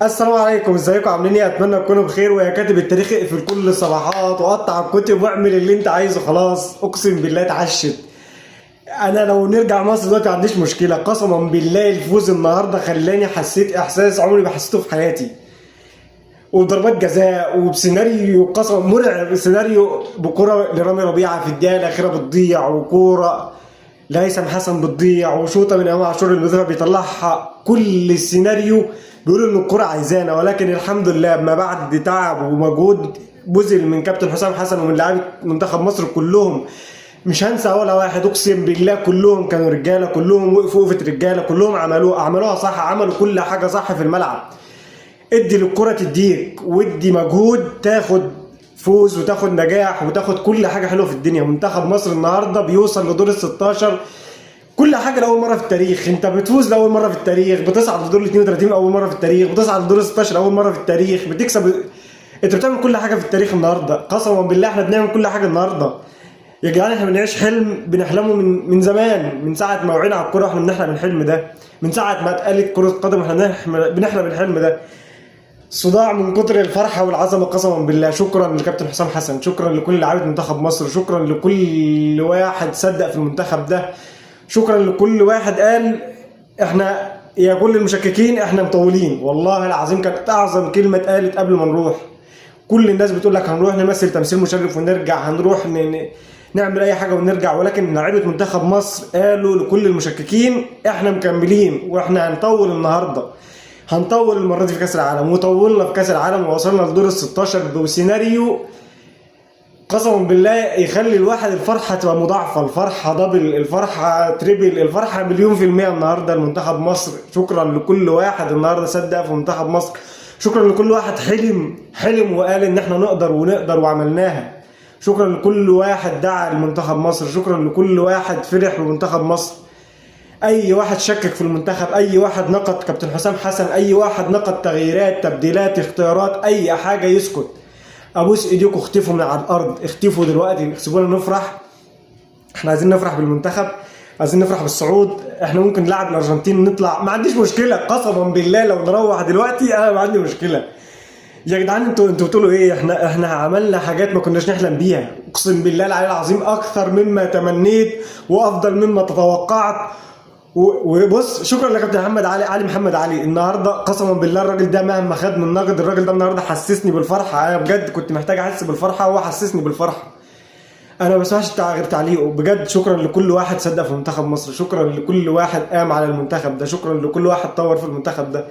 السلام عليكم، ازيكم عاملين ايه؟ اتمنى تكونوا بخير. ويا كاتب التاريخ اقفل كل الصفحات وقطع الكتب واعمل اللي انت عايزه، خلاص اقسم بالله اتعشت. انا لو نرجع مصر دلوقتي ما عنديش مشكله، قسما بالله الفوز النهارده خلاني حسيت احساس عمري ما حسيته في حياتي، وبضربات جزاء وبسيناريو قسما مرعب. سيناريو بكره لرامي ربيعه في الدقيقه الاخيره بتضيع، وكوره لهيثم حسن بتضيع، وشوطه من امام عاشور المدافع بيطلعها. كل السيناريو بيقولوا ان الكره عايزانا، ولكن الحمد لله ما بعد تعب ومجهود بذل من كابتن حسام حسن ومن لاعيبه منتخب مصر كلهم. مش هنسى ولا واحد، اقسم بالله كلهم كانوا رجاله، كلهم وقفوا وقفه رجاله، كلهم عملوها صح، عملوا كل حاجه صح في الملعب. ادي للكره تديك، وادي مجهود تاخد فوز وتاخد نجاح وتاخد كل حاجه حلوه في الدنيا. منتخب مصر النهارده بيوصل لدور ال 16، كل حاجه لاول مره في التاريخ. انت بتفوز لاول مره في التاريخ، بتصعد لدور ال 32 لاول مره في التاريخ، بتصعد لدور ال 16 لاول مره في التاريخ، بتكسب. انت بتعمل كل حاجه في التاريخ النهارده، قسما بالله احنا بنعمل كل حاجه النهارده. يا جدعان احنا بنعيش حلم بنحلمه من زمان، من ساعه ما وعينا على الكوره واحنا بنحلم الحلم ده، من ساعه ما اتقالت كره قدم واحنا بنحلم الحلم ده. صداع من كتر الفرحه والعظمه قسما بالله. شكرا لكابتن حسام حسن، شكرا لكل لاعيبه منتخب مصر، شكرا لكل واحد صدق في المنتخب ده، شكرا لكل واحد قال احنا يا كل المشككين احنا مطولين. والله العظيم كانت اعظم كلمه اتقالت قبل ما نروح. كل الناس بتقول لك هنروح نمثل تمثيل مشرف ونرجع، هنروح نعمل اي حاجه ونرجع، ولكن لاعيبه منتخب مصر قالوا لكل المشككين احنا مكملين واحنا هنطول النهارده. هنطول المره دي في كاس العالم، وطولنا في كاس العالم ووصلنا لدور ال 16 بسيناريو قسما بالله يخلي الواحد الفرحه تبقى مضاعفه، الفرحه دبل، الفرحه تريبل، الفرحه مليون في المية النهارده لمنتخب مصر. شكرا لكل واحد النهارده صدق في منتخب مصر، شكرا لكل واحد حلم وقال ان احنا نقدر وعملناها، شكرا لكل واحد دعا لمنتخب مصر، شكرا لكل واحد فرح بمنتخب مصر. اي واحد شكك في المنتخب، اي واحد نقد كابتن حسام حسن، اي واحد نقد تغييرات تبديلات اختيارات اي حاجه، يسكت. ابوس ايديكم، اختفوا من على الارض، اختفوا دلوقتي، سيبونا نفرح. احنا عايزين نفرح بالمنتخب، عايزين نفرح بالصعود. احنا ممكن نلعب الارجنتين نطلع، ما عنديش مشكله قسما بالله. لو نروح دلوقتي انا ما عندي مشكله. يا جدعان انتوا بتقولوا ايه؟ احنا عملنا حاجات ما كناش نحلم بيها، اقسم بالله العلي العظيم اكثر مما تمنيت وافضل مما تتوقعت. وبص، شكرا لكابتن محمد علي النهارده. قسما بالله الراجل ده مهما خد من نقد، الراجل ده النهارده حسسني بالفرحه. انا بجد كنت محتاج احس بالفرحه وهو حسسني بالفرحه. انا ما بسمعش غير تعليقه بجد. شكرا لكل واحد صدق في منتخب مصر، شكرا لكل واحد قام على المنتخب ده، شكرا لكل واحد طور في المنتخب ده.